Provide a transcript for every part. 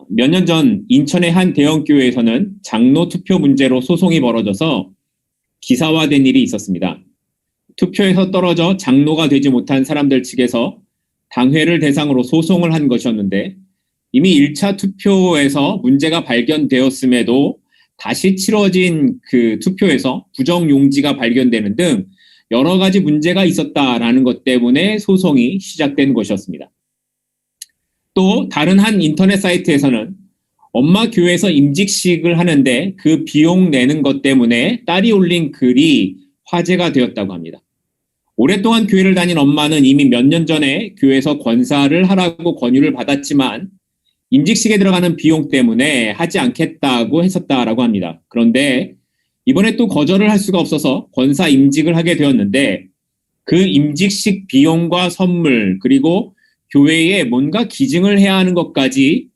몇 년 전 인천의 한 대형교회에서는 장로 투표 문제로 소송이 벌어져서 기사화된 일이 있었습니다. 투표에서 떨어져 장로가 되지 못한 사람들 측에서 당회를 대상으로 소송을 한 것이었는데 이미 1차 투표에서 문제가 발견되었음에도 다시 치러진 그 투표에서 부정용지가 발견되는 등 여러 가지 문제가 있었다라는 것 때문에 소송이 시작된 것이었습니다. 또 다른 한 인터넷 사이트에서는 엄마 교회에서 임직식을 하는데 그 비용 내는 것 때문에 딸이 올린 글이 화제가 되었다고 합니다. 오랫동안 교회를 다닌 엄마는 이미 몇 년 전에 교회에서 권사를 하라고 권유를 받았지만 임직식에 들어가는 비용 때문에 하지 않겠다고 했었다라고 합니다. 그런데 이번에 또 거절을 할 수가 없어서 권사 임직을 하게 되었는데 그 임직식 비용과 선물 그리고 교회에 뭔가 기증을 해야 하는 것까지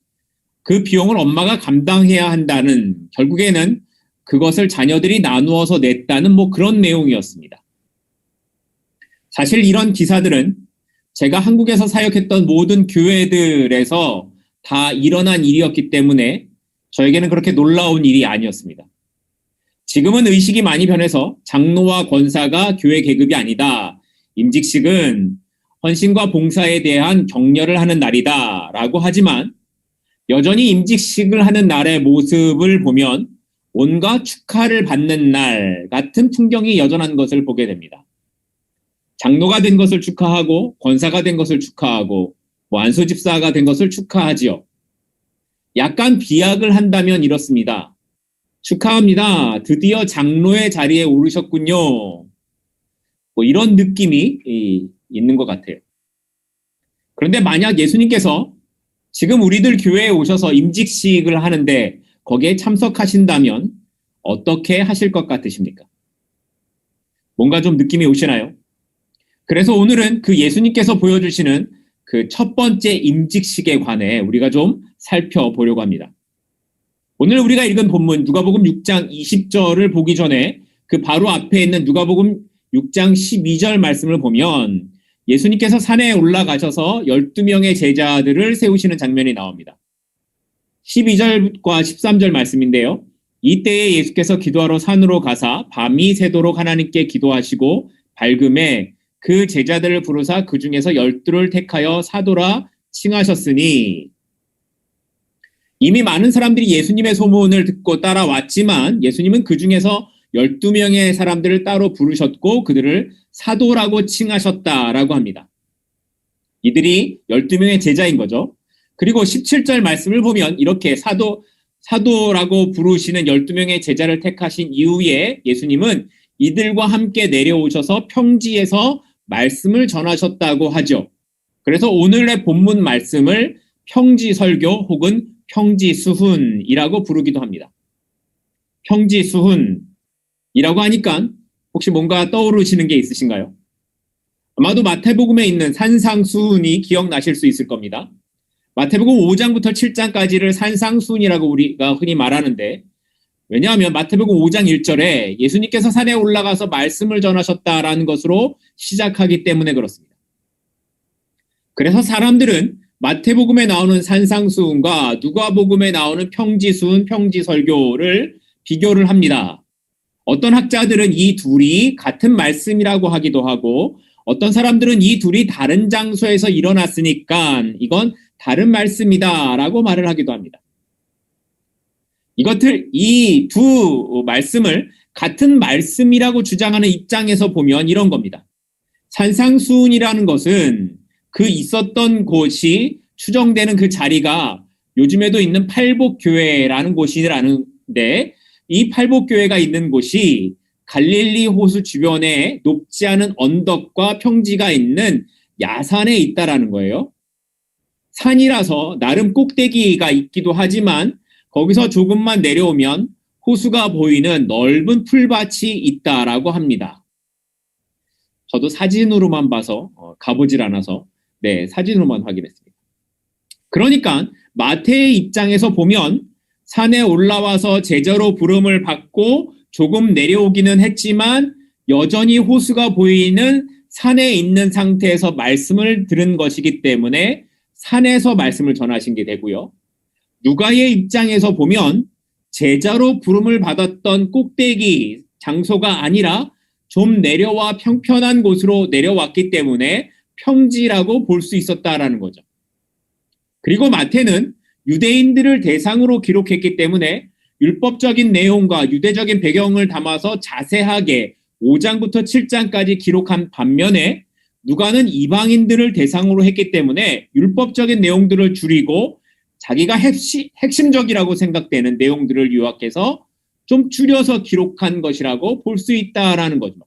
그 비용을 엄마가 감당해야 한다는, 결국에는 그것을 자녀들이 나누어서 냈다는 그런 내용이었습니다. 사실 이런 기사들은 제가 한국에서 사역했던 모든 교회들에서 다 일어난 일이었기 때문에 저에게는 그렇게 놀라운 일이 아니었습니다. 지금은 의식이 많이 변해서 장로와 권사가 교회 계급이 아니다. 임직식은 헌신과 봉사에 대한 격려를 하는 날이다 라고 하지만 여전히 임직식을 하는 날의 모습을 보면 온갖 축하를 받는 날 같은 풍경이 여전한 것을 보게 됩니다. 장로가 된 것을 축하하고 권사가 된 것을 축하하고 안수집사가 된 것을 축하하지요. 약간 비약을 한다면 이렇습니다. 축하합니다. 드디어 장로의 자리에 오르셨군요. 이런 느낌이 있는 것 같아요. 그런데 만약 예수님께서 지금 우리들 교회에 오셔서 임직식을 하는데 거기에 참석하신다면 어떻게 하실 것 같으십니까? 뭔가 좀 느낌이 오시나요? 그래서 오늘은 그 예수님께서 보여주시는 그 첫 번째 임직식에 관해 우리가 좀 살펴보려고 합니다. 오늘 우리가 읽은 본문 누가복음 6장 20절을 보기 전에 그 바로 앞에 있는 누가복음 6장 12절 말씀을 보면 예수님께서 산에 올라가셔서 12명의 제자들을 세우시는 장면이 나옵니다. 12절과 13절 말씀인데요. 이때에 예수께서 기도하러 산으로 가사 밤이 새도록 하나님께 기도하시고 밝음에 그 제자들을 부르사 그 중에서 12를 택하여 사도라 칭하셨으니, 이미 많은 사람들이 예수님의 소문을 듣고 따라왔지만 예수님은 그 중에서 12명의 사람들을 따로 부르셨고 그들을 사도라고 칭하셨다라고 합니다. 이들이 12명의 제자인 거죠. 그리고 17절 말씀을 보면 이렇게 사도라고 부르시는 12명의 제자를 택하신 이후에 예수님은 이들과 함께 내려오셔서 평지에서 말씀을 전하셨다고 하죠. 그래서 오늘의 본문 말씀을 평지설교 혹은 평지수훈이라고 부르기도 합니다. 평지수훈이라고 하니까 혹시 뭔가 떠오르시는 게 있으신가요? 아마도 마태복음에 있는 산상수훈이 기억나실 수 있을 겁니다. 마태복음 5장부터 7장까지를 산상수훈이라고 우리가 흔히 말하는데, 왜냐하면 마태복음 5장 1절에 예수님께서 산에 올라가서 말씀을 전하셨다라는 것으로 시작하기 때문에 그렇습니다. 그래서 사람들은 마태복음에 나오는 산상수훈과 누가복음에 나오는 평지수훈, 평지설교를 비교를 합니다. 어떤 학자들은 이 둘이 같은 말씀이라고 하기도 하고 어떤 사람들은 이 둘이 다른 장소에서 일어났으니까 이건 다른 말씀이다 라고 말을 하기도 합니다. 이 두 말씀을 같은 말씀이라고 주장하는 입장에서 보면 이런 겁니다. 산상수훈이라는 것은 그 있었던 곳이 추정되는 그 자리가 요즘에도 있는 팔복교회라는 곳이라는데, 이 팔복교회가 있는 곳이 갈릴리 호수 주변에 높지 않은 언덕과 평지가 있는 야산에 있다라는 거예요. 산이라서 나름 꼭대기가 있기도 하지만 거기서 조금만 내려오면 호수가 보이는 넓은 풀밭이 있다라고 합니다. 저도 사진으로만 봐서 가보질 않아서 사진으로만 확인했습니다. 그러니까 마태의 입장에서 보면 산에 올라와서 제자로 부름을 받고 조금 내려오기는 했지만 여전히 호수가 보이는 산에 있는 상태에서 말씀을 들은 것이기 때문에 산에서 말씀을 전하신 게 되고요. 누가의 입장에서 보면 제자로 부름을 받았던 꼭대기 장소가 아니라 좀 내려와 평편한 곳으로 내려왔기 때문에 평지라고 볼 수 있었다라는 거죠. 그리고 마태는 유대인들을 대상으로 기록했기 때문에 율법적인 내용과 유대적인 배경을 담아서 자세하게 5장부터 7장까지 기록한 반면에 누가는 이방인들을 대상으로 했기 때문에 율법적인 내용들을 줄이고 자기가 핵심적이라고 생각되는 내용들을 요약해서 좀 줄여서 기록한 것이라고 볼 수 있다라는 거죠.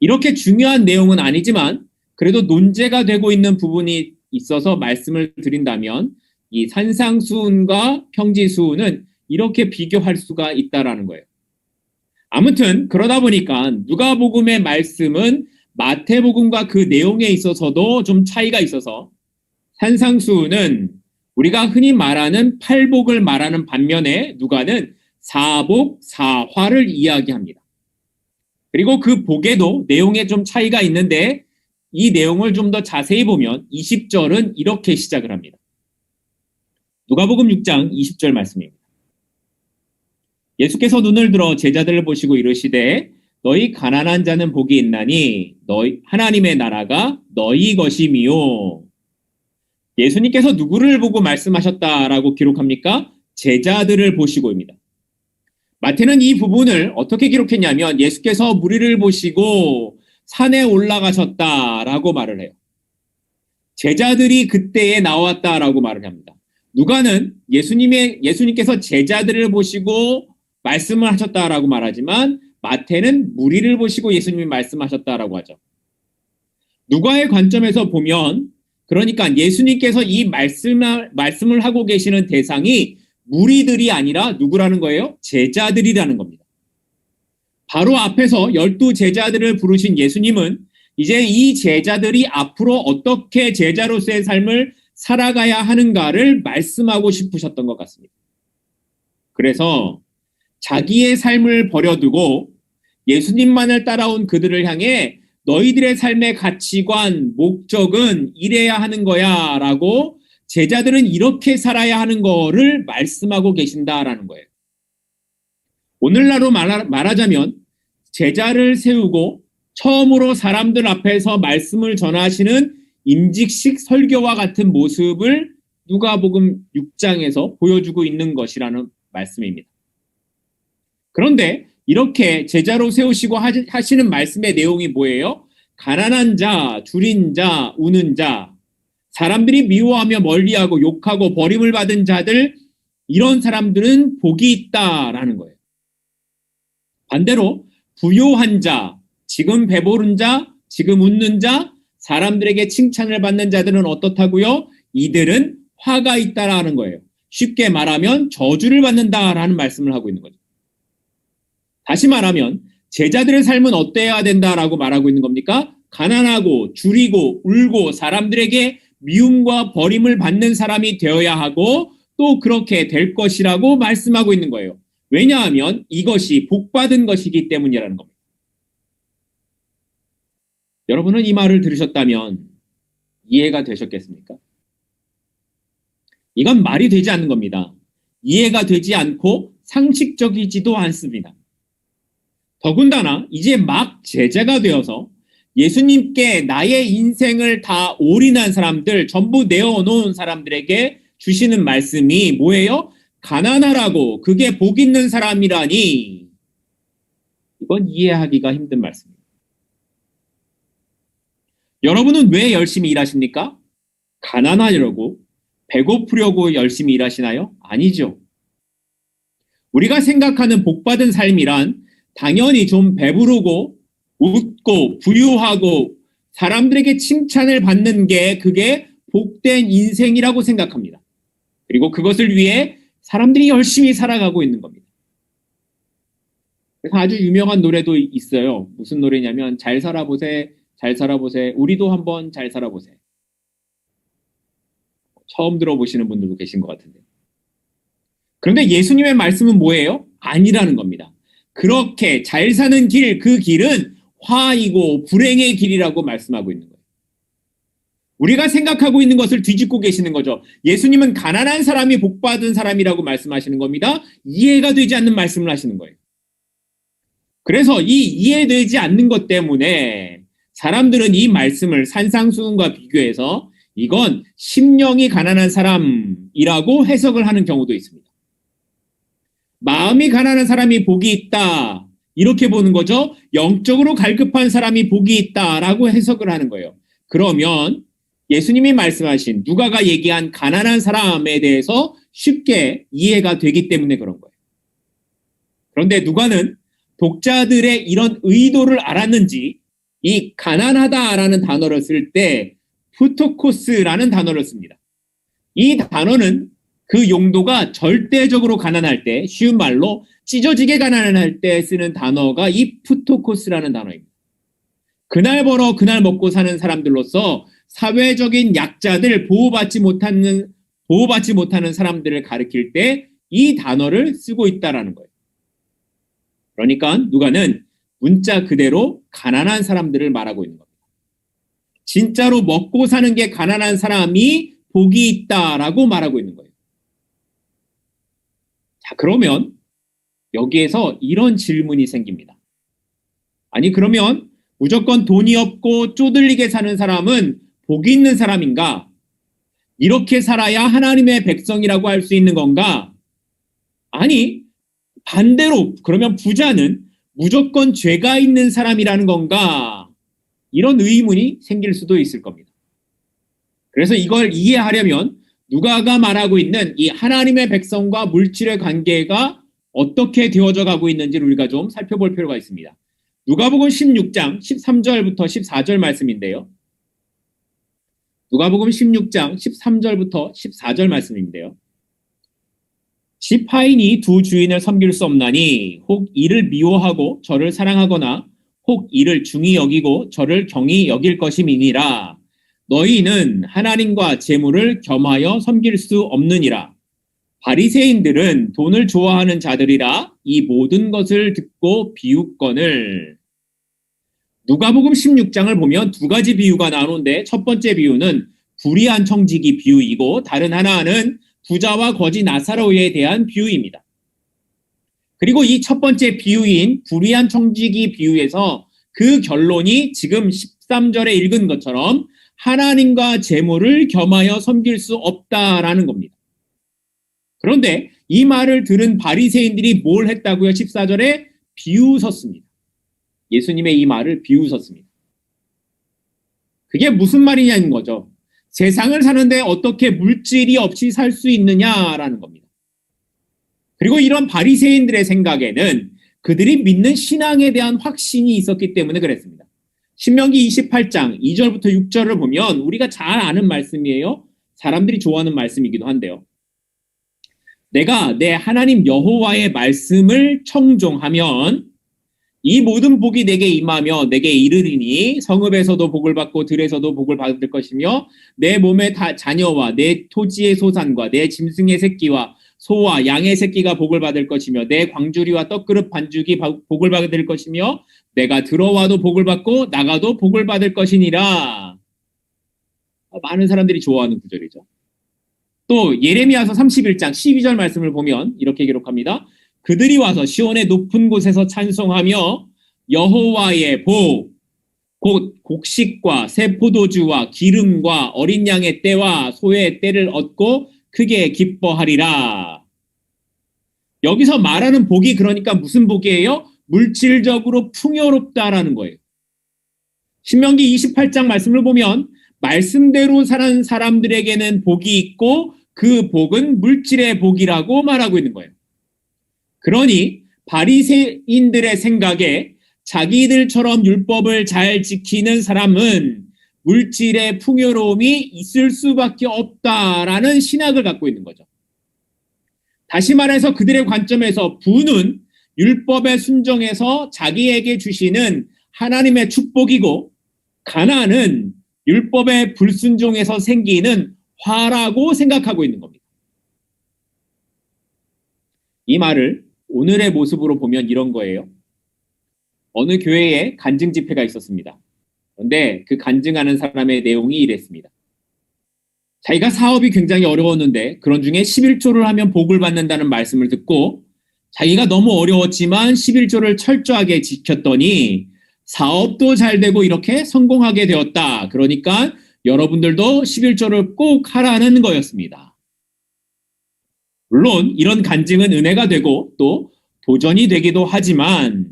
이렇게 중요한 내용은 아니지만 그래도 논제가 되고 있는 부분이 있어서 말씀을 드린다면 이 산상수훈과 평지수훈은 이렇게 비교할 수가 있다라는 거예요. 아무튼 그러다 보니까 누가복음의 말씀은 마태복음과 그 내용에 있어서도 좀 차이가 있어서 산상수훈은 우리가 흔히 말하는 팔복을 말하는 반면에 누가는 사복, 사화를 이야기합니다. 그리고 그 복에도 내용에 좀 차이가 있는데 이 내용을 좀 더 자세히 보면 20절은 이렇게 시작을 합니다. 누가복음 6장 20절 말씀입니다. 예수께서 눈을 들어 제자들을 보시고 이르시되 너희 가난한 자는 복이 있나니 너희 하나님의 나라가 너희 것이미요. 예수님께서 누구를 보고 말씀하셨다라고 기록합니까? 제자들을 보시고입니다. 마태는 이 부분을 어떻게 기록했냐면 예수께서 무리를 보시고 산에 올라가셨다라고 말을 해요. 제자들이 그때에 나왔다라고 말을 합니다. 누가는 예수님께서 제자들을 보시고 말씀을 하셨다라고 말하지만 마태는 무리를 보시고 예수님이 말씀하셨다라고 하죠. 누가의 관점에서 보면 그러니까 예수님께서 이 말씀을 하고 계시는 대상이 무리들이 아니라 누구라는 거예요? 제자들이라는 겁니다. 바로 앞에서 12제자들을 부르신 예수님은 이제 이 제자들이 앞으로 어떻게 제자로서의 삶을 살아가야 하는가를 말씀하고 싶으셨던 것 같습니다. 그래서 자기의 삶을 버려두고 예수님만을 따라온 그들을 향해 너희들의 삶의 가치관, 목적은 이래야 하는 거야 라고 제자들은 이렇게 살아야 하는 거를 말씀하고 계신다라는 거예요. 오늘날로 말하자면 제자를 세우고 처음으로 사람들 앞에서 말씀을 전하시는 임직식 설교와 같은 모습을 누가복음 6장에서 보여주고 있는 것이라는 말씀입니다. 그런데 이렇게 제자로 세우시고 하시는 말씀의 내용이 뭐예요? 가난한 자, 줄인 자, 우는 자, 사람들이 미워하며 멀리하고 욕하고 버림을 받은 자들, 이런 사람들은 복이 있다라는 거예요. 반대로 부요한 자, 지금 배부른 자, 지금 웃는 자, 사람들에게 칭찬을 받는 자들은 어떻다고요? 이들은 화가 있다라는 거예요. 쉽게 말하면 저주를 받는다라는 말씀을 하고 있는 거죠. 다시 말하면 제자들의 삶은 어때야 된다라고 말하고 있는 겁니까? 가난하고 줄이고 울고 사람들에게 미움과 버림을 받는 사람이 되어야 하고 또 그렇게 될 것이라고 말씀하고 있는 거예요. 왜냐하면 이것이 복받은 것이기 때문이라는 겁니다. 여러분은 이 말을 들으셨다면 이해가 되셨겠습니까? 이건 말이 되지 않는 겁니다. 이해가 되지 않고 상식적이지도 않습니다. 더군다나 이제 막 제자가 되어서 예수님께 나의 인생을 다 올인한 사람들, 전부 내어놓은 사람들에게 주시는 말씀이 뭐예요? 가난하라고 그게 복 있는 사람이라니. 이건 이해하기가 힘든 말씀입니다. 여러분은 왜 열심히 일하십니까? 가난하려고, 배고프려고 열심히 일하시나요? 아니죠. 우리가 생각하는 복받은 삶이란 당연히 좀 배부르고 웃고 부유하고 사람들에게 칭찬을 받는 게 그게 복된 인생이라고 생각합니다. 그리고 그것을 위해 사람들이 열심히 살아가고 있는 겁니다. 그래서 아주 유명한 노래도 있어요. 무슨 노래냐면 잘 살아보세, 잘 살아보세, 우리도 한번 잘 살아보세. 처음 들어보시는 분들도 계신 것 같은데. 그런데 예수님의 말씀은 뭐예요? 아니라는 겁니다. 그렇게 잘 사는 길, 그 길은 화이고 불행의 길이라고 말씀하고 있는 거예요. 우리가 생각하고 있는 것을 뒤집고 계시는 거죠. 예수님은 가난한 사람이 복받은 사람이라고 말씀하시는 겁니다. 이해가 되지 않는 말씀을 하시는 거예요. 그래서 이 이해되지 않는 것 때문에 사람들은 이 말씀을 산상수훈과 비교해서 이건 심령이 가난한 사람이라고 해석을 하는 경우도 있습니다. 마음이 가난한 사람이 복이 있다, 이렇게 보는 거죠. 영적으로 갈급한 사람이 복이 있다라고 해석을 하는 거예요. 그러면 예수님이 말씀하신, 누가가 얘기한 가난한 사람에 대해서 쉽게 이해가 되기 때문에 그런 거예요. 그런데 누가는 독자들의 이런 의도를 알았는지 이 가난하다라는 단어를 쓸 때 푸토코스라는 단어를 씁니다. 이 단어는 그 용도가 절대적으로 가난할 때, 쉬운 말로 찢어지게 가난할 때 쓰는 단어가 이 푸토코스라는 단어입니다. 그날 벌어 그날 먹고 사는 사람들로서 사회적인 약자들, 보호받지 못하는 사람들을 가리킬 때 이 단어를 쓰고 있다라는 거예요. 그러니까 누가는 문자 그대로 가난한 사람들을 말하고 있는 겁니다. 진짜로 먹고 사는 게 가난한 사람이 복이 있다라고 말하고 있는 거예요. 자, 그러면 여기에서 이런 질문이 생깁니다. 아니, 그러면 무조건 돈이 없고 쪼들리게 사는 사람은 복이 있는 사람인가? 이렇게 살아야 하나님의 백성이라고 할 수 있는 건가? 아니, 반대로 그러면 부자는 무조건 죄가 있는 사람이라는 건가? 이런 의문이 생길 수도 있을 겁니다. 그래서 이걸 이해하려면 누가가 말하고 있는 이 하나님의 백성과 물질의 관계가 어떻게 되어져 가고 있는지를 우리가 좀 살펴볼 필요가 있습니다. 누가복음 16장 13절부터 14절 말씀인데요. 누가복음 16장 13절부터 14절 말씀인데요. 지파인이 두 주인을 섬길 수 없나니 혹 이를 미워하고 저를 사랑하거나 혹 이를 중히 여기고 저를 경히 여길 것임이니라. 너희는 하나님과 재물을 겸하여 섬길 수 없느니라. 바리새인들은 돈을 좋아하는 자들이라 이 모든 것을 듣고 비웃거늘. 누가복음 16장을 보면 두 가지 비유가 나오는데 첫 번째 비유는 불의한 청지기 비유이고 다른 하나는 부자와 거지 나사로에 대한 비유입니다. 그리고 이 첫 번째 비유인 불의한 청지기 비유에서 그 결론이 지금 13절에 읽은 것처럼 하나님과 재물을 겸하여 섬길 수 없다라는 겁니다. 그런데 이 말을 들은 바리새인들이 뭘 했다고요? 14절에 비웃었습니다. 예수님의 이 말을 비웃었습니다. 그게 무슨 말이냐는 거죠. 세상을 사는데 어떻게 물질이 없이 살 수 있느냐라는 겁니다. 그리고 이런 바리새인들의 생각에는 그들이 믿는 신앙에 대한 확신이 있었기 때문에 그랬습니다. 신명기 28장 2절부터 6절을 보면 우리가 잘 아는 말씀이에요. 사람들이 좋아하는 말씀이기도 한데요. 내가 내 하나님 여호와의 말씀을 청종하면 이 모든 복이 내게 임하며 내게 이르리니 성읍에서도 복을 받고 들에서도 복을 받을 것이며 내 몸의 자녀와 내 토지의 소산과 내 짐승의 새끼와 소와 양의 새끼가 복을 받을 것이며 내 광주리와 떡그릇 반죽이 복을 받을 것이며 내가 들어와도 복을 받고 나가도 복을 받을 것이니라. 많은 사람들이 좋아하는 구절이죠. 또 예레미야서 31장 12절 말씀을 보면 이렇게 기록합니다. 그들이 와서 시온의 높은 곳에서 찬송하며 여호와의 복, 곧 곡식과 새 포도주와 기름과 어린 양의 떼와 소의 떼를 얻고 크게 기뻐하리라. 여기서 말하는 복이 그러니까 무슨 복이에요? 물질적으로 풍요롭다라는 거예요. 신명기 28장 말씀을 보면 말씀대로 사는 사람들에게는 복이 있고 그 복은 물질의 복이라고 말하고 있는 거예요. 그러니 바리새인들의 생각에 자기들처럼 율법을 잘 지키는 사람은 물질의 풍요로움이 있을 수밖에 없다라는 신학을 갖고 있는 거죠. 다시 말해서 그들의 관점에서 부는 율법에 순종해서 자기에게 주시는 하나님의 축복이고 가난은 율법에 불순종해서 생기는 화라고 생각하고 있는 겁니다. 이 말을 오늘의 모습으로 보면 이런 거예요. 어느 교회에 간증 집회가 있었습니다. 그런데 그 간증하는 사람의 내용이 이랬습니다. 자기가 사업이 굉장히 어려웠는데 그런 중에 11조를 하면 복을 받는다는 말씀을 듣고 자기가 너무 어려웠지만 11조를 철저하게 지켰더니 사업도 잘 되고 이렇게 성공하게 되었다. 그러니까 여러분들도 11조를 꼭 하라는 거였습니다. 물론 이런 간증은 은혜가 되고 또 도전이 되기도 하지만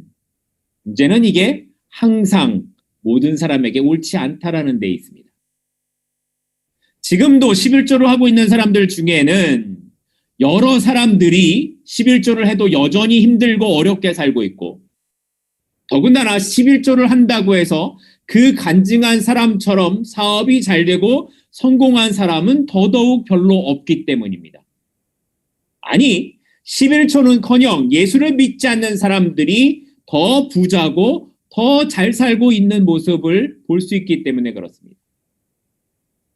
문제는 이게 항상 모든 사람에게 옳지 않다라는 데 있습니다. 지금도 11조를 하고 있는 사람들 중에는 여러 사람들이 11조를 해도 여전히 힘들고 어렵게 살고 있고 더군다나 11조를 한다고 해서 그 간증한 사람처럼 사업이 잘 되고 성공한 사람은 더더욱 별로 없기 때문입니다. 아니, 11조는커녕 예수를 믿지 않는 사람들이 더 부자고 더 잘 살고 있는 모습을 볼 수 있기 때문에 그렇습니다.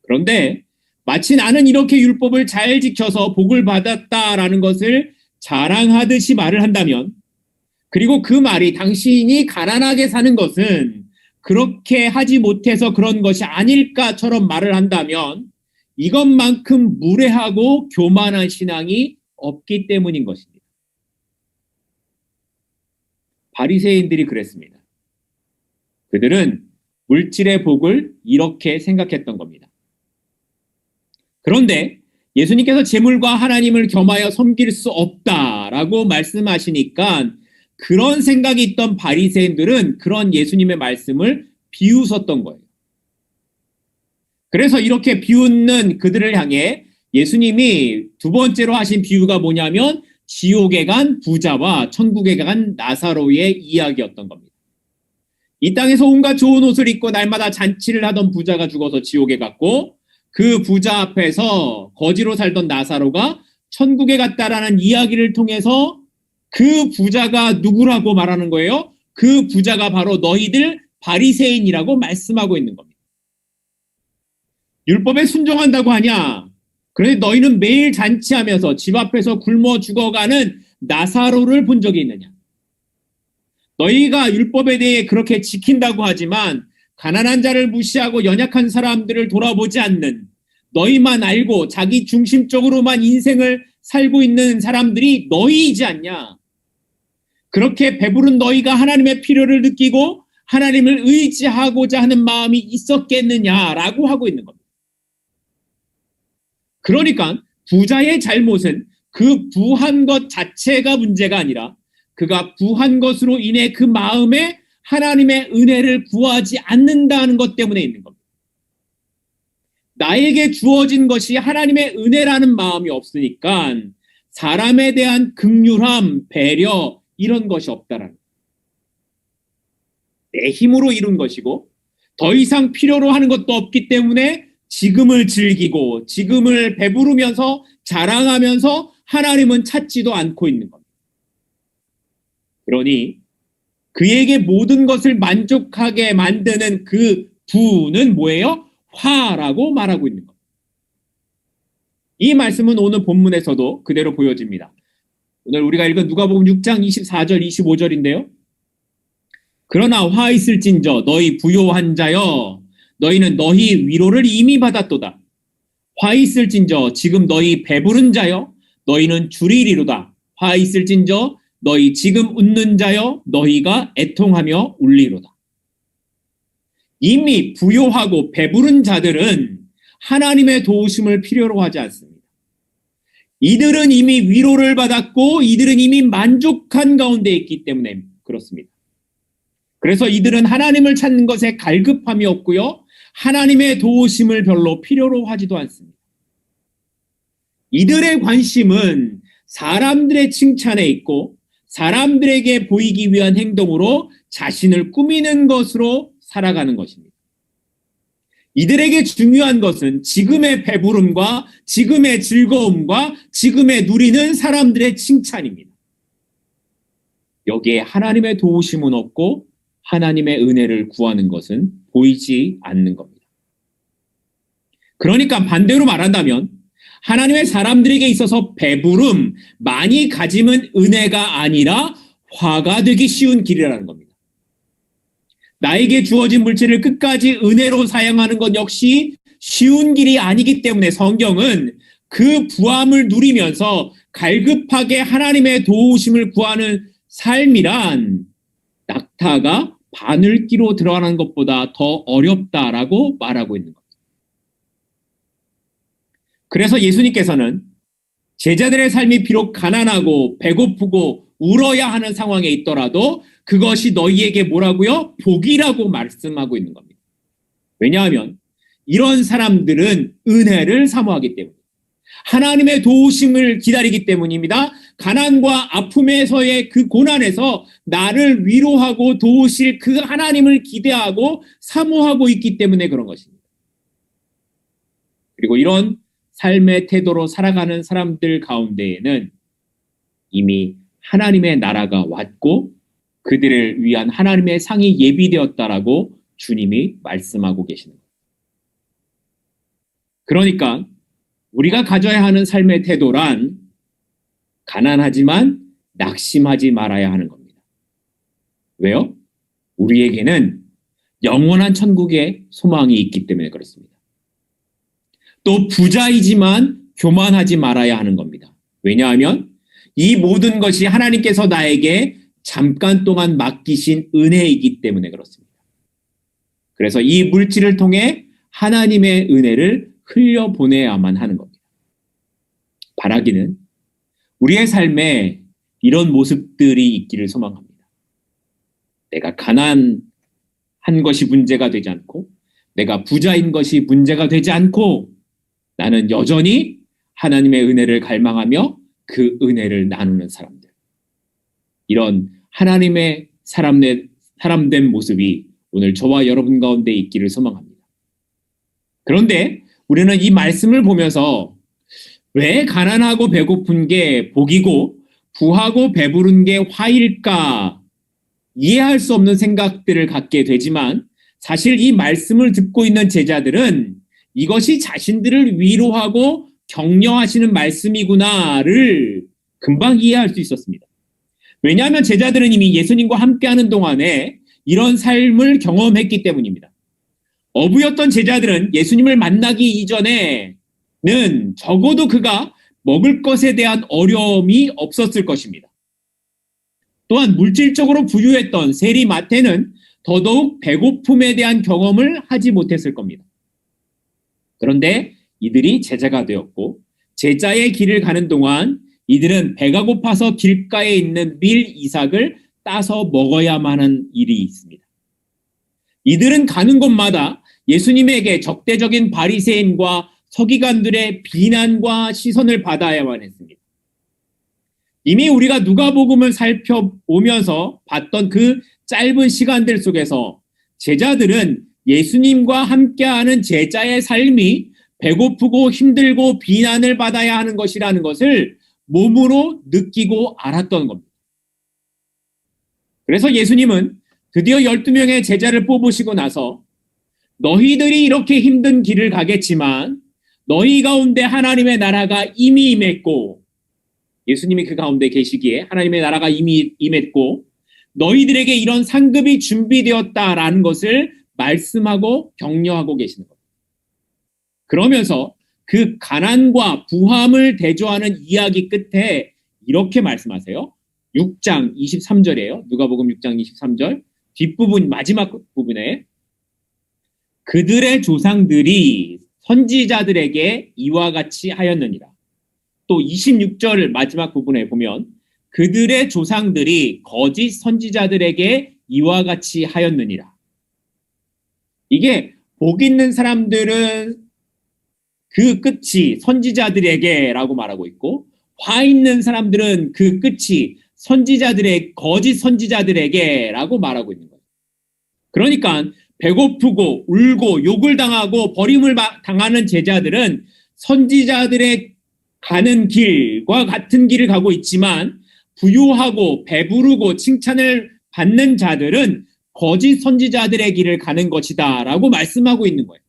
그런데 마치 나는 이렇게 율법을 잘 지켜서 복을 받았다라는 것을 자랑하듯이 말을 한다면 그리고 그 말이 당신이 가난하게 사는 것은 그렇게 하지 못해서 그런 것이 아닐까처럼 말을 한다면 이것만큼 무례하고 교만한 신앙이 없기 때문인 것입니다. 바리새인들이 그랬습니다. 그들은 물질의 복을 이렇게 생각했던 겁니다. 그런데 예수님께서 재물과 하나님을 겸하여 섬길 수 없다라고 말씀하시니까 그런 생각이 있던 바리새인들은 그런 예수님의 말씀을 비웃었던 거예요. 그래서 이렇게 비웃는 그들을 향해 예수님이 두 번째로 하신 비유가 뭐냐면 지옥에 간 부자와 천국에 간 나사로의 이야기였던 겁니다. 이 땅에서 온갖 좋은 옷을 입고 날마다 잔치를 하던 부자가 죽어서 지옥에 갔고 그 부자 앞에서 거지로 살던 나사로가 천국에 갔다라는 이야기를 통해서 그 부자가 누구라고 말하는 거예요? 그 부자가 바로 너희들 바리새인이라고 말씀하고 있는 겁니다. 율법에 순종한다고 하냐? 그런데 너희는 매일 잔치하면서 집 앞에서 굶어 죽어가는 나사로를 본 적이 있느냐? 너희가 율법에 대해 그렇게 지킨다고 하지만 가난한 자를 무시하고 연약한 사람들을 돌아보지 않는 너희만 알고 자기 중심적으로만 인생을 살고 있는 사람들이 너희이지 않냐? 그렇게 배부른 너희가 하나님의 필요를 느끼고 하나님을 의지하고자 하는 마음이 있었겠느냐라고 하고 있는 겁니다. 그러니까 부자의 잘못은 그 부한 것 자체가 문제가 아니라 그가 부한 것으로 인해 그 마음에 하나님의 은혜를 구하지 않는다는 것 때문에 있는 겁니다. 나에게 주어진 것이 하나님의 은혜라는 마음이 없으니까 사람에 대한 긍휼함, 배려 이런 것이 없다라는 거예요. 내 힘으로 이룬 것이고 더 이상 필요로 하는 것도 없기 때문에 지금을 즐기고 지금을 배부르면서 자랑하면서 하나님은 찾지도 않고 있는 겁니다. 그러니 그에게 모든 것을 만족하게 만드는 그 부는 뭐예요? 화라고 말하고 있는 겁니다. 이 말씀은 오늘 본문에서도 그대로 보여집니다. 오늘 우리가 읽은 누가복음 6장 24절 25절인데요. 그러나 화 있을진저 너희 부요한 자여 너희는 너희 위로를 이미 받았도다. 화 있을진저 지금 너희 배부른 자여 너희는 줄이리로다. 화 있을진저 너희 지금 웃는 자여 너희가 애통하며 울리로다. 이미 부요하고 배부른 자들은 하나님의 도우심을 필요로 하지 않습니다. 이들은 이미 위로를 받았고 이들은 이미 만족한 가운데 있기 때문에 그렇습니다. 그래서 이들은 하나님을 찾는 것에 갈급함이 없고요. 하나님의 도우심을 별로 필요로 하지도 않습니다. 이들의 관심은 사람들의 칭찬에 있고 사람들에게 보이기 위한 행동으로 자신을 꾸미는 것으로 살아가는 것입니다. 이들에게 중요한 것은 지금의 배부름과 지금의 즐거움과 지금의 누리는 사람들의 칭찬입니다. 여기에 하나님의 도우심은 없고 하나님의 은혜를 구하는 것은 보이지 않는 겁니다. 그러니까 반대로 말한다면 하나님의 사람들에게 있어서 배부름, 많이 가짐은 은혜가 아니라 화가 되기 쉬운 길이라는 겁니다. 나에게 주어진 물질을 끝까지 은혜로 사용하는 것 역시 쉬운 길이 아니기 때문에 성경은 그 부함을 누리면서 갈급하게 하나님의 도우심을 구하는 삶이란 낙타가 바늘기로 들어가는 것보다 더 어렵다라고 말하고 있는 겁니다. 그래서 예수님께서는 제자들의 삶이 비록 가난하고 배고프고 울어야 하는 상황에 있더라도 그것이 너희에게 뭐라고요? 복이라고 말씀하고 있는 겁니다. 왜냐하면 이런 사람들은 은혜를 사모하기 때문입니다. 하나님의 도우심을 기다리기 때문입니다. 가난과 아픔에서의 그 고난에서 나를 위로하고 도우실 그 하나님을 기대하고 사모하고 있기 때문에 그런 것입니다. 그리고 이런 삶의 태도로 살아가는 사람들 가운데에는 이미 하나님의 나라가 왔고 그들을 위한 하나님의 상이 예비되었다라고 주님이 말씀하고 계시는 거예요. 그러니까 우리가 가져야 하는 삶의 태도란 가난하지만 낙심하지 말아야 하는 겁니다. 왜요? 우리에게는 영원한 천국의 소망이 있기 때문에 그렇습니다. 또 부자이지만 교만하지 말아야 하는 겁니다. 왜냐하면 이 모든 것이 하나님께서 나에게 잠깐 동안 맡기신 은혜이기 때문에 그렇습니다. 그래서 이 물질을 통해 하나님의 은혜를 흘려보내야만 하는 겁니다. 바라기는 우리의 삶에 이런 모습들이 있기를 소망합니다. 내가 가난한 것이 문제가 되지 않고 내가 부자인 것이 문제가 되지 않고 나는 여전히 하나님의 은혜를 갈망하며 그 은혜를 나누는 사람들. 이런 하나님의 사람된 모습이 오늘 저와 여러분 가운데 있기를 소망합니다. 그런데 우리는 이 말씀을 보면서 왜 가난하고 배고픈 게 복이고 부하고 배부른 게 화일까 이해할 수 없는 생각들을 갖게 되지만 사실 이 말씀을 듣고 있는 제자들은 이것이 자신들을 위로하고 격려하시는 말씀이구나를 금방 이해할 수 있었습니다. 왜냐하면 제자들은 이미 예수님과 함께하는 동안에 이런 삶을 경험했기 때문입니다. 어부였던 제자들은 예수님을 만나기 이전에는 적어도 그가 먹을 것에 대한 어려움이 없었을 것입니다. 또한 물질적으로 부유했던 세리 마태는 더더욱 배고픔에 대한 경험을 하지 못했을 겁니다. 그런데 이들이 제자가 되었고 제자의 길을 가는 동안 이들은 배가 고파서 길가에 있는 밀 이삭을 따서 먹어야만 하는 일이 있습니다. 이들은 가는 곳마다 예수님에게 적대적인 바리새인과 서기관들의 비난과 시선을 받아야만 했습니다. 이미 우리가 누가복음을 살펴보면서 봤던 그 짧은 시간들 속에서 제자들은 예수님과 함께하는 제자의 삶이 배고프고 힘들고 비난을 받아야 하는 것이라는 것을 몸으로 느끼고 알았던 겁니다. 그래서 예수님은 드디어 12명의 제자를 뽑으시고 나서 너희들이 이렇게 힘든 길을 가겠지만 너희 가운데 하나님의 나라가 이미 임했고 예수님이 그 가운데 계시기에 하나님의 나라가 이미 임했고 너희들에게 이런 상급이 준비되었다라는 것을 말씀하고 격려하고 계시는 겁니다. 그러면서 그 가난과 부함을 대조하는 이야기 끝에 이렇게 말씀하세요. 6장 23절이에요. 누가복음 6장 23절 뒷부분 마지막 부분에 그들의 조상들이 선지자들에게 이와 같이 하였느니라. 또 26절 마지막 부분에 보면 그들의 조상들이 거짓 선지자들에게 이와 같이 하였느니라. 이게 복 있는 사람들은 그 끝이 선지자들에게라고 말하고 있고 화 있는 사람들은 그 끝이 거짓 선지자들에게라고 말하고 있는 거예요. 그러니까 배고프고 울고 욕을 당하고 버림을 당하는 제자들은 선지자들의 가는 길과 같은 길을 가고 있지만 부유하고 배부르고 칭찬을 받는 자들은 거짓 선지자들의 길을 가는 것이다 라고 말씀하고 있는 거예요.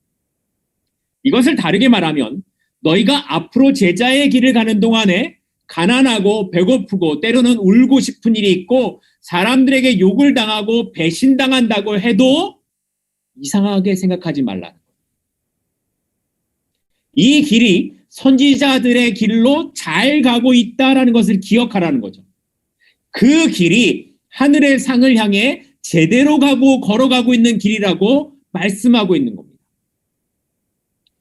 이것을 다르게 말하면 너희가 앞으로 제자의 길을 가는 동안에 가난하고 배고프고 때로는 울고 싶은 일이 있고 사람들에게 욕을 당하고 배신당한다고 해도 이상하게 생각하지 말라는 거예요. 이 길이 선지자들의 길로 잘 가고 있다라는 것을 기억하라는 거죠. 그 길이 하늘의 상을 향해 제대로 가고 걸어가고 있는 길이라고 말씀하고 있는 겁니다.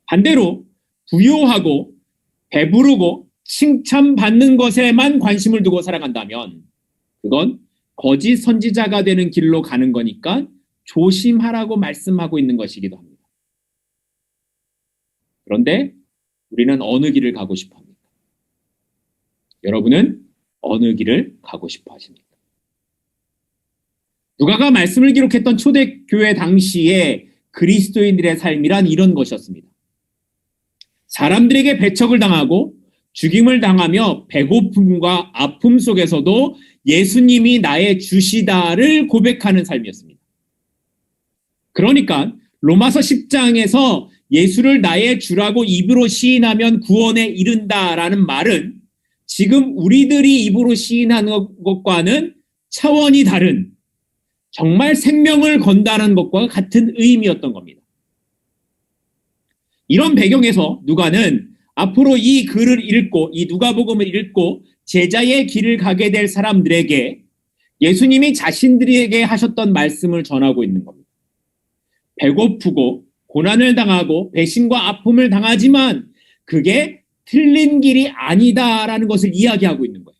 반대로 부유하고 배부르고 칭찬받는 것에만 관심을 두고 살아간다면 그건 거짓 선지자가 되는 길로 가는 거니까 조심하라고 말씀하고 있는 것이기도 합니다. 그런데 우리는 어느 길을 가고 싶어 합니까? 여러분은 어느 길을 가고 싶어 하십니까? 누가가 말씀을 기록했던 초대교회 당시에 그리스도인들의 삶이란 이런 것이었습니다. 사람들에게 배척을 당하고 죽임을 당하며 배고픔과 아픔 속에서도 예수님이 나의 주시다를 고백하는 삶이었습니다. 그러니까 로마서 10장에서 예수를 나의 주라고 입으로 시인하면 구원에 이른다라는 말은 지금 우리들이 입으로 시인하는 것과는 차원이 다른 정말 생명을 건다는 것과 같은 의미였던 겁니다. 이런 배경에서 누가는 앞으로 이 글을 읽고 이 누가복음을 읽고 제자의 길을 가게 될 사람들에게 예수님이 자신들에게 하셨던 말씀을 전하고 있는 겁니다. 배고프고 고난을 당하고 배신과 아픔을 당하지만 그게 틀린 길이 아니다라는 것을 이야기하고 있는 거예요.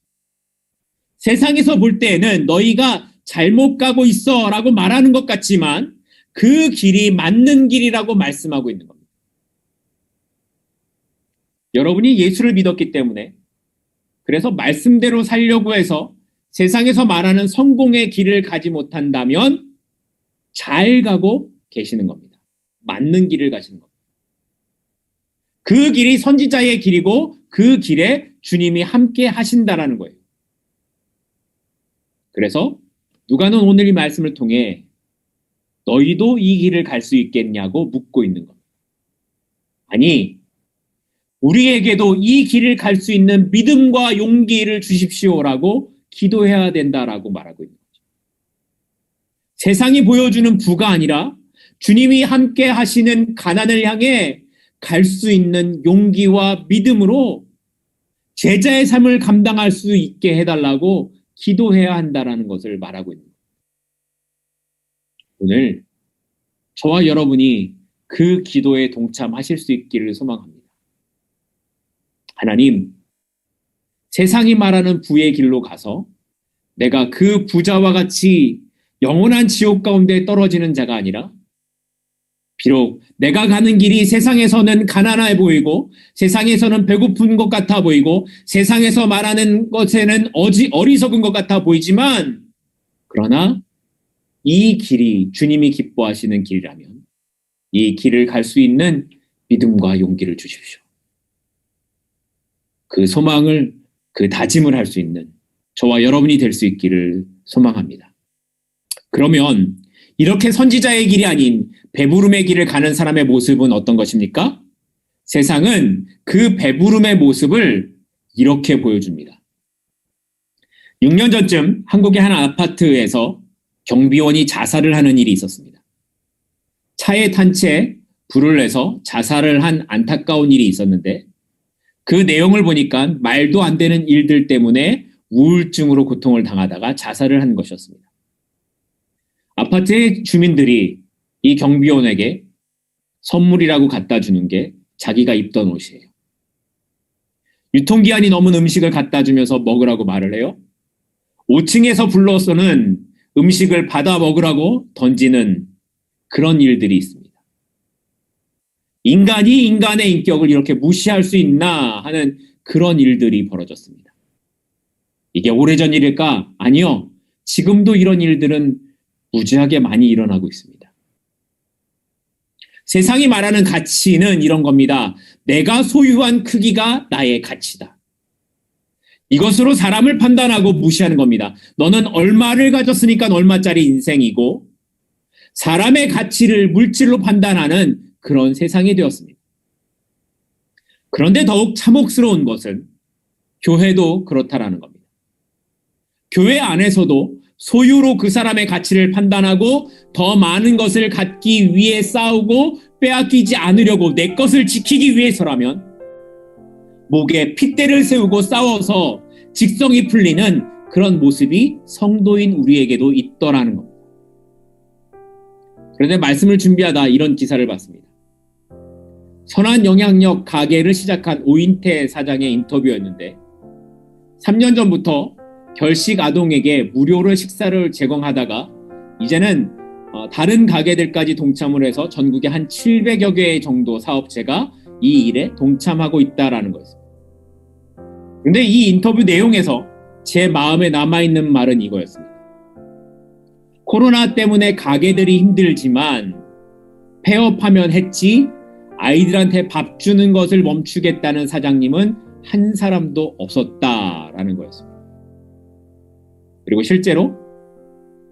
세상에서 볼 때에는 너희가 잘못 가고 있어 라고 말하는 것 같지만 그 길이 맞는 길이라고 말씀하고 있는 겁니다. 여러분이 예수를 믿었기 때문에 그래서 말씀대로 살려고 해서 세상에서 말하는 성공의 길을 가지 못한다면 잘 가고 계시는 겁니다. 맞는 길을 가시는 겁니다. 그 길이 선지자의 길이고 그 길에 주님이 함께 하신다라는 거예요. 그래서 누가는 오늘 이 말씀을 통해 너희도 이 길을 갈 수 있겠냐고 묻고 있는 겁니다. 아니, 우리에게도 이 길을 갈 수 있는 믿음과 용기를 주십시오라고 기도해야 된다라고 말하고 있는 거죠. 세상이 보여주는 부가 아니라 주님이 함께 하시는 가난을 향해 갈 수 있는 용기와 믿음으로 제자의 삶을 감당할 수 있게 해달라고 기도해야 한다라는 것을 말하고 있는 거예요. 오늘 저와 여러분이 그 기도에 동참하실 수 있기를 소망합니다. 하나님, 세상이 말하는 부의 길로 가서 내가 그 부자와 같이 영원한 지옥 가운데 떨어지는 자가 아니라 비록 내가 가는 길이 세상에서는 가난해 보이고 세상에서는 배고픈 것 같아 보이고 세상에서 말하는 것에는 어리석은 것 같아 보이지만 그러나 이 길이 주님이 기뻐하시는 길이라면 이 길을 갈 수 있는 믿음과 용기를 주십시오. 그 소망을, 그 다짐을 할 수 있는 저와 여러분이 될 수 있기를 소망합니다. 그러면 이렇게 선지자의 길이 아닌 배부름의 길을 가는 사람의 모습은 어떤 것입니까? 세상은 그 배부름의 모습을 이렇게 보여줍니다. 6년 전쯤 한국의 한 아파트에서 경비원이 자살을 하는 일이 있었습니다. 차에 탄 채 불을 내서 자살을 한 안타까운 일이 있었는데 그 내용을 보니까 말도 안 되는 일들 때문에 우울증으로 고통을 당하다가 자살을 한 것이었습니다. 아파트의 주민들이 이 경비원에게 선물이라고 갖다 주는 게 자기가 입던 옷이에요. 유통기한이 넘은 음식을 갖다 주면서 먹으라고 말을 해요. 5층에서 불러서는 음식을 받아 먹으라고 던지는 그런 일들이 있습니다. 인간이 인간의 인격을 이렇게 무시할 수 있나 하는 그런 일들이 벌어졌습니다. 이게 오래전 일일까? 아니요. 지금도 이런 일들은 무지하게 많이 일어나고 있습니다. 세상이 말하는 가치는 이런 겁니다. 내가 소유한 크기가 나의 가치다. 이것으로 사람을 판단하고 무시하는 겁니다. 너는 얼마를 가졌으니까 얼마짜리 인생이고 사람의 가치를 물질로 판단하는 그런 세상이 되었습니다. 그런데 더욱 참혹스러운 것은 교회도 그렇다라는 겁니다. 교회 안에서도 소유로 그 사람의 가치를 판단하고 더 많은 것을 갖기 위해 싸우고 빼앗기지 않으려고 내 것을 지키기 위해서라면 목에 핏대를 세우고 싸워서 직성이 풀리는 그런 모습이 성도인 우리에게도 있더라는 겁니다. 그런데 말씀을 준비하다 이런 기사를 봤습니다. 선한 영향력 가게를 시작한 오인태 사장의 인터뷰였는데 3년 전부터 결식 아동에게 무료로 식사를 제공하다가 이제는 다른 가게들까지 동참을 해서 전국에 한 700여 개 정도 사업체가 이 일에 동참하고 있다라는 거였습니다. 그런데 이 인터뷰 내용에서 제 마음에 남아있는 말은 이거였습니다. 코로나 때문에 가게들이 힘들지만 폐업하면 했지 아이들한테 밥 주는 것을 멈추겠다는 사장님은 한 사람도 없었다라는 거였습니다. 그리고 실제로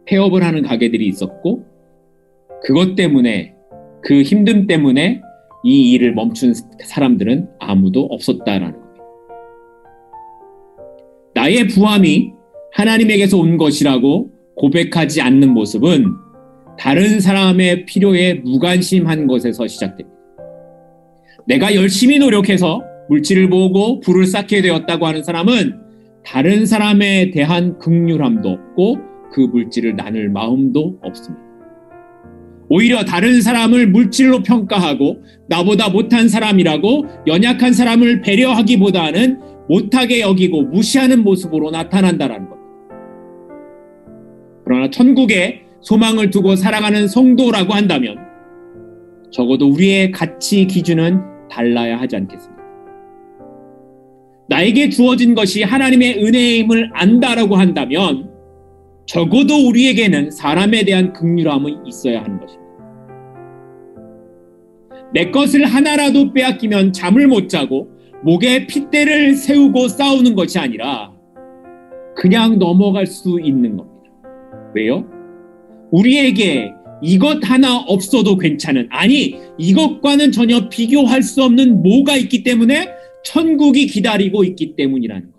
폐업을 하는 가게들이 있었고 그것 때문에 그 힘듦 때문에 이 일을 멈춘 사람들은 아무도 없었다라는 겁니다. 나의 부함이 하나님에게서 온 것이라고 고백하지 않는 모습은 다른 사람의 필요에 무관심한 것에서 시작됩니다. 내가 열심히 노력해서 물질을 모으고 부를 쌓게 되었다고 하는 사람은 다른 사람에 대한 긍휼함도 없고 그 물질을 나눌 마음도 없습니다. 오히려 다른 사람을 물질로 평가하고 나보다 못한 사람이라고 연약한 사람을 배려하기보다는 못하게 여기고 무시하는 모습으로 나타난다는 겁니다. 그러나 천국에 소망을 두고 살아가는 성도라고 한다면 적어도 우리의 가치 기준은 달라야 하지 않겠습니까? 나에게 주어진 것이 하나님의 은혜임을 안다라고 한다면 적어도 우리에게는 사람에 대한 긍휼함이 있어야 하는 것입니다. 내 것을 하나라도 빼앗기면 잠을 못 자고 목에 핏대를 세우고 싸우는 것이 아니라 그냥 넘어갈 수 있는 겁니다. 왜요? 우리에게 이것 하나 없어도 괜찮은, 아니 이것과는 전혀 비교할 수 없는 뭐가 있기 때문에 천국이 기다리고 있기 때문이라는 것.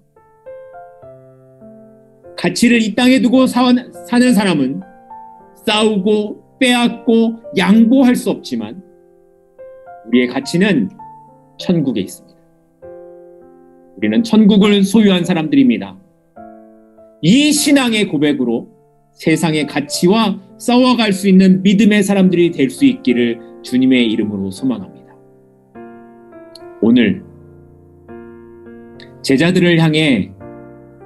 가치를 이 땅에 두고 사는 사람은 싸우고 빼앗고 양보할 수 없지만 우리의 가치는 천국에 있습니다. 우리는 천국을 소유한 사람들입니다. 이 신앙의 고백으로 세상의 가치와 싸워갈 수 있는 믿음의 사람들이 될 수 있기를 주님의 이름으로 소망합니다. 오늘 제자들을 향해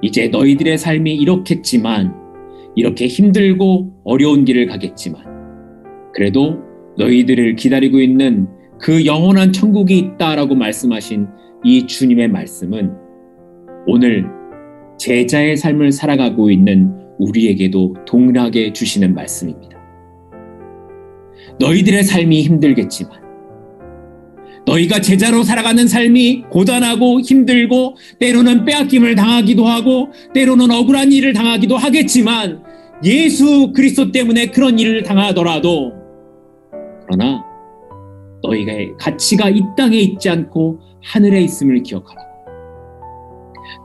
이제 너희들의 삶이 이렇겠지만 이렇게 힘들고 어려운 길을 가겠지만 그래도 너희들을 기다리고 있는 그 영원한 천국이 있다라고 말씀하신 이 주님의 말씀은 오늘 제자의 삶을 살아가고 있는 우리에게도 동일하게 주시는 말씀입니다. 너희들의 삶이 힘들겠지만 너희가 제자로 살아가는 삶이 고단하고 힘들고 때로는 빼앗김을 당하기도 하고 때로는 억울한 일을 당하기도 하겠지만 예수 그리스도 때문에 그런 일을 당하더라도 그러나 너희의 가치가 이 땅에 있지 않고 하늘에 있음을 기억하라.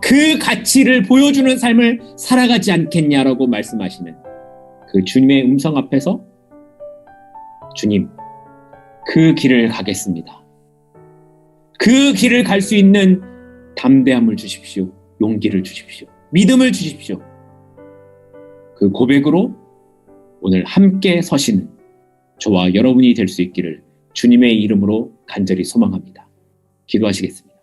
그 가치를 보여주는 삶을 살아가지 않겠냐라고 말씀하시는 그 주님의 음성 앞에서 주님, 그 길을 가겠습니다. 그 길을 갈 수 있는 담대함을 주십시오. 용기를 주십시오. 믿음을 주십시오. 그 고백으로 오늘 함께 서시는 저와 여러분이 될 수 있기를 주님의 이름으로 간절히 소망합니다. 기도하시겠습니다.